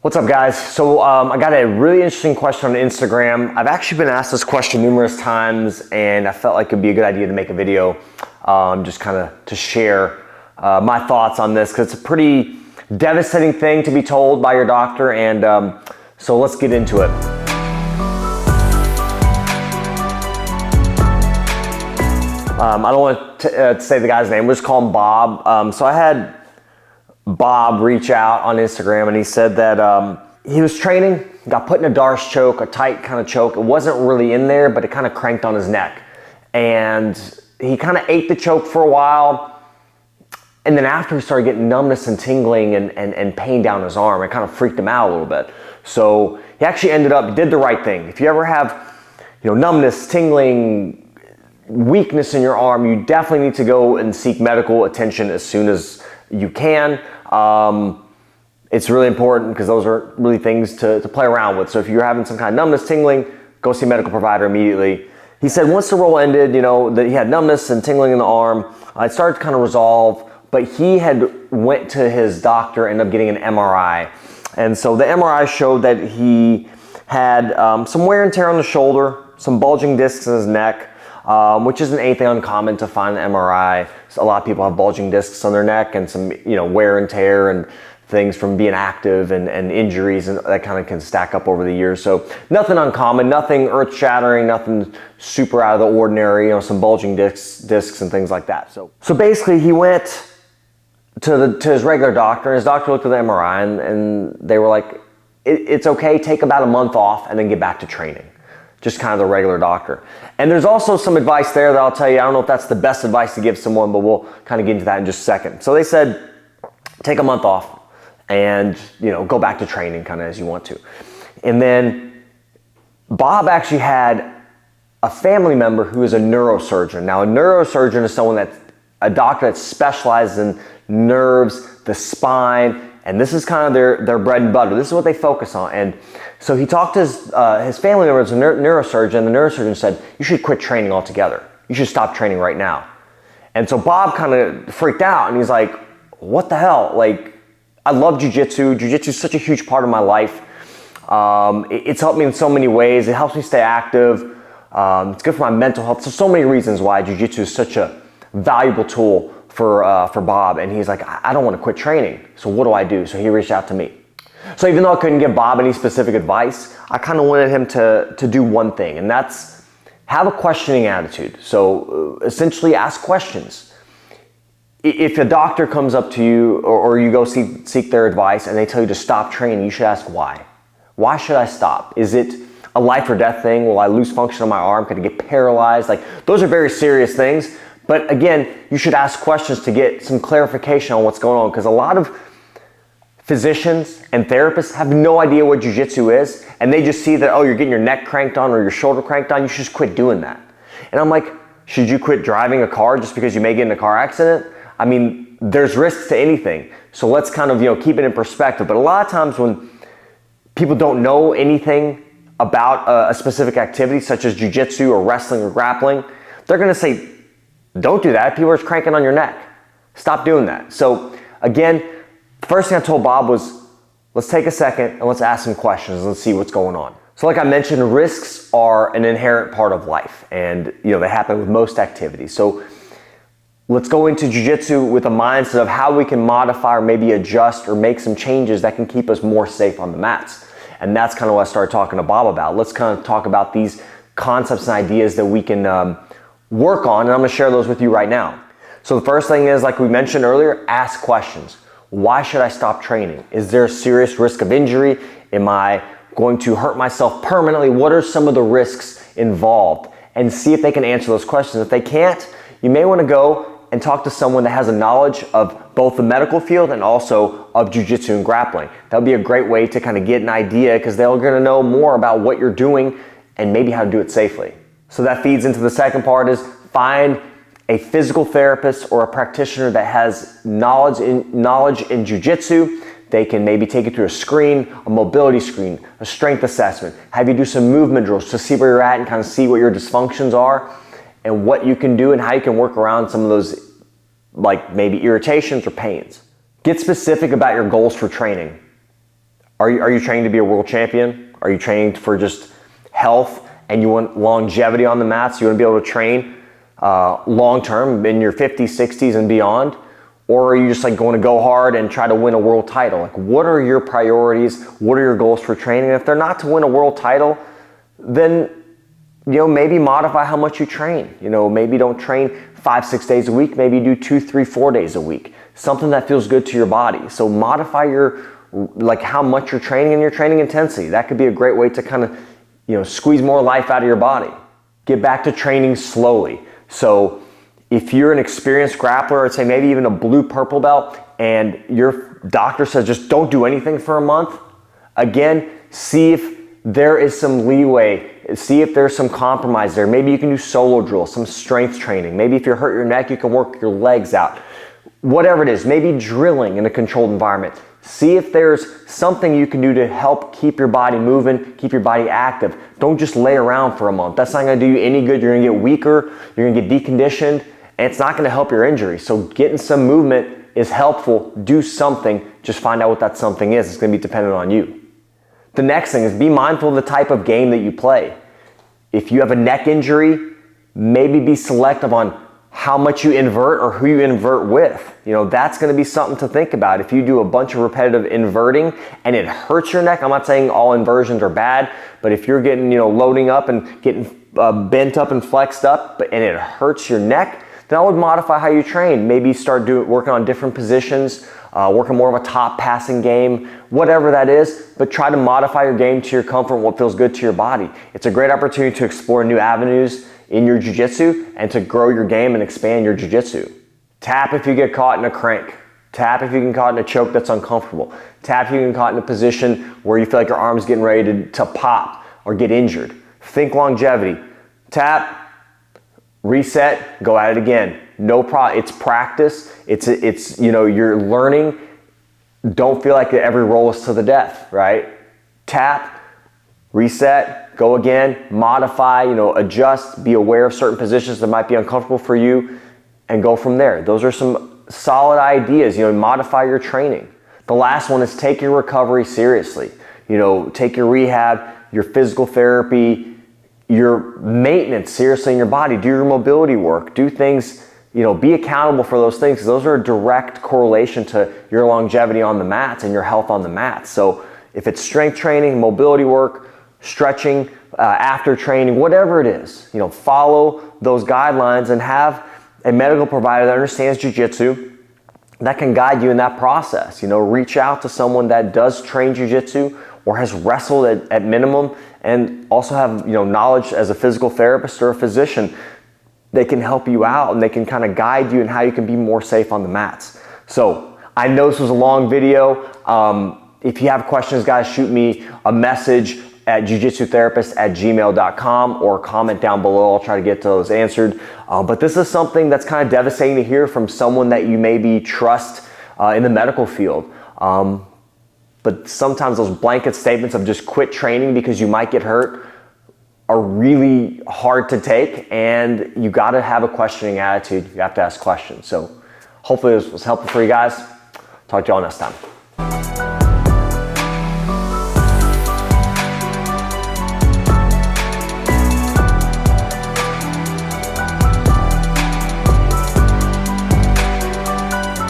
What's up, guys? So I got a really interesting question on Instagram. I've actually been asked this question numerous times, and I felt like it'd be a good idea to make a video just kind of to share my thoughts on this, because it's a pretty devastating thing to be told by your doctor. And so let's get into it. I don't want to say the guy's name. We'll just call him Bob. So I had Bob reach out on Instagram, and he said that he was training, got put in a Darce choke, a tight kind of choke. It wasn't really in there, but it kind of cranked on his neck. And he kind of ate the choke for a while. And then after, he started getting numbness and tingling and pain down his arm. It kind of freaked him out a little bit. So he actually did the right thing. If you ever have, numbness, tingling, weakness in your arm, you definitely need to go and seek medical attention as soon as you can. It's really important, because those are really things to play around with. So if you're having some kind of numbness, tingling, go see a medical provider immediately. He said once the roll ended, that he had numbness and tingling in the arm. It started to kind of resolve, but he had went to his doctor, ended up getting an MRI. And so the MRI showed that he had some wear and tear on the shoulder, some bulging discs in his neck, which isn't anything uncommon to find in MRI. So a lot of people have bulging discs on their neck, and some wear and tear and things from being active and injuries, and that kind of can stack up over the years. So nothing uncommon, nothing earth-shattering, nothing super out of the ordinary, some bulging discs and things like that. So basically he went to his regular doctor, and his doctor looked at the MRI, and they were like, it's okay, take about a month off and then get back to training. Just kind of the regular doctor. And there's also some advice there that I'll tell you. I don't know if that's the best advice to give someone, but we'll kind of get into that in just a second. So they said, take a month off and go back to training kind of as you want to. And then Bob actually had a family member who is a neurosurgeon. Now, a neurosurgeon is a doctor that specializes in nerves, the spine, and this is kind of their bread and butter. This is what they focus on. And so he talked to his family member, a neurosurgeon. The neurosurgeon said, you should quit training altogether. You should stop training right now. And so Bob kind of freaked out, and he's like, what the hell? Like, I love jiu-jitsu. Jiu-jitsu is such a huge part of my life. It's helped me in so many ways. It helps me stay active. It's good for my mental health. So many reasons why jiu-jitsu is such a valuable tool for Bob. And he's like, I don't want to quit training. So what do I do? So he reached out to me. So even though I couldn't give Bob any specific advice, I kind of wanted him to do one thing, and that's have a questioning attitude. So essentially ask questions. If a doctor comes up to you, or you go seek their advice, and they tell you to stop training, you should ask why. Why should I stop? Is it a life or death thing? Will I lose function on my arm? Could I get paralyzed? Like, those are very serious things. But again, you should ask questions to get some clarification on what's going on, because a lot of physicians and therapists have no idea what jiu-jitsu is, and they just see that, oh, you're getting your neck cranked on or your shoulder cranked on, you should just quit doing that. And I'm like, should you quit driving a car just because you may get in a car accident? I mean, there's risks to anything. So let's kind of, keep it in perspective. But a lot of times when people don't know anything about a specific activity, such as jiu-jitsu or wrestling or grappling, they're gonna say, don't do that. People are just cranking on your neck. Stop doing that. So again, the first thing I told Bob was, let's take a second and let's ask some questions. Let's see what's going on. So like I mentioned, risks are an inherent part of life, and they happen with most activities. So let's go into jiu-jitsu with a mindset of how we can modify or maybe adjust or make some changes that can keep us more safe on the mats. And that's kind of what I started talking to Bob about. Let's kind of talk about these concepts and ideas that we can work on, and I'm going to share those with you right now. So the first thing is, like we mentioned earlier, ask questions. Why should I stop training? Is there a serious risk of injury? Am I going to hurt myself permanently? What are some of the risks involved? And see if they can answer those questions. If they can't, you may want to go and talk to someone that has a knowledge of both the medical field and also of jiu-jitsu and grappling. That would be a great way to kind of get an idea, because they're going to know more about what you're doing and maybe how to do it safely. So that feeds into the second part, is find a physical therapist or a practitioner that has knowledge in jiu-jitsu. They can maybe take you through a screen, a mobility screen, a strength assessment, have you do some movement drills to see where you're at and kind of see what your dysfunctions are and what you can do and how you can work around some of those, like maybe irritations or pains. Get specific about your goals for training. Are you training to be a world champion? Are you training for just health and you want longevity on the mats? You want to be able to train long term in your 50s, 60s and beyond? Or are you just like going to go hard and try to win a world title? Like, what are your priorities? What are your goals for training? And if they're not to win a world title, then, you know, maybe modify how much you train. You know, maybe don't train 5-6 days a week. Maybe do 2, 3, 4 days a week. Something that feels good to your body. So modify your, like, how much you're training and your training intensity. That could be a great way to kind of, you know, squeeze more life out of your body. Get back to training slowly. So if you're an experienced grappler, or say maybe even a blue purple belt, and your doctor says just don't do anything for a month, again, see if there is some leeway. See if there's some compromise there. Maybe you can do solo drills, some strength training. Maybe if you hurt your neck, you can work your legs out. Whatever it is, maybe drilling in a controlled environment. See if there's something you can do to help keep your body moving, keep your body active. Don't just lay around for a month. That's not gonna do you any good. You're gonna get weaker, you're gonna get deconditioned, and it's not gonna help your injury. So getting some movement is helpful. Do something, just find out what that something is. It's gonna be dependent on you. The next thing is be mindful of the type of game that you play. If you have a neck injury, maybe be selective on how much you invert or who you invert with. You know, that's gonna be something to think about. If you do a bunch of repetitive inverting and it hurts your neck, I'm not saying all inversions are bad, but if you're getting, you know, loading up and getting bent up and flexed up and it hurts your neck, then I would modify how you train. Maybe start working on different positions, working more of a top passing game, whatever that is, but try to modify your game to your comfort and what feels good to your body. It's a great opportunity to explore new avenues in your jiu-jitsu and to grow your game and expand your jiu-jitsu. Tap if you get caught in a crank. Tap if you get caught in a choke that's uncomfortable. Tap if you get caught in a position where you feel like your arm's getting ready to pop or get injured. Think longevity. Tap, reset, go at it again. No problem. It's practice. It's you know, you're learning. Don't feel like every roll is to the death, right? Tap, reset, go again, modify, you know, adjust, be aware of certain positions that might be uncomfortable for you, and go from there. Those are some solid ideas, you know, modify your training. The last one is take your recovery seriously. You know, take your rehab, your physical therapy, your maintenance seriously in your body. Do your mobility work, do things, you know, be accountable for those things, because those are a direct correlation to your longevity on the mats and your health on the mats. So if it's strength training, mobility work, stretching, after training, whatever it is, you know, follow those guidelines and have a medical provider that understands jiu-jitsu that can guide you in that process. You know, reach out to someone that does train jiu-jitsu or has wrestled at minimum, and also have, you know, knowledge as a physical therapist or a physician. They can help you out and they can kind of guide you in how you can be more safe on the mats. So I know this was a long video. If you have questions, guys, shoot me a message at jiujitsutherapist@gmail.com or comment down below. I'll try to get those answered. But this is something that's kind of devastating to hear from someone that you maybe trust in the medical field. But sometimes those blanket statements of just quit training because you might get hurt are really hard to take, and you got to have a questioning attitude. You have to ask questions. So hopefully this was helpful for you guys. Talk to y'all next time.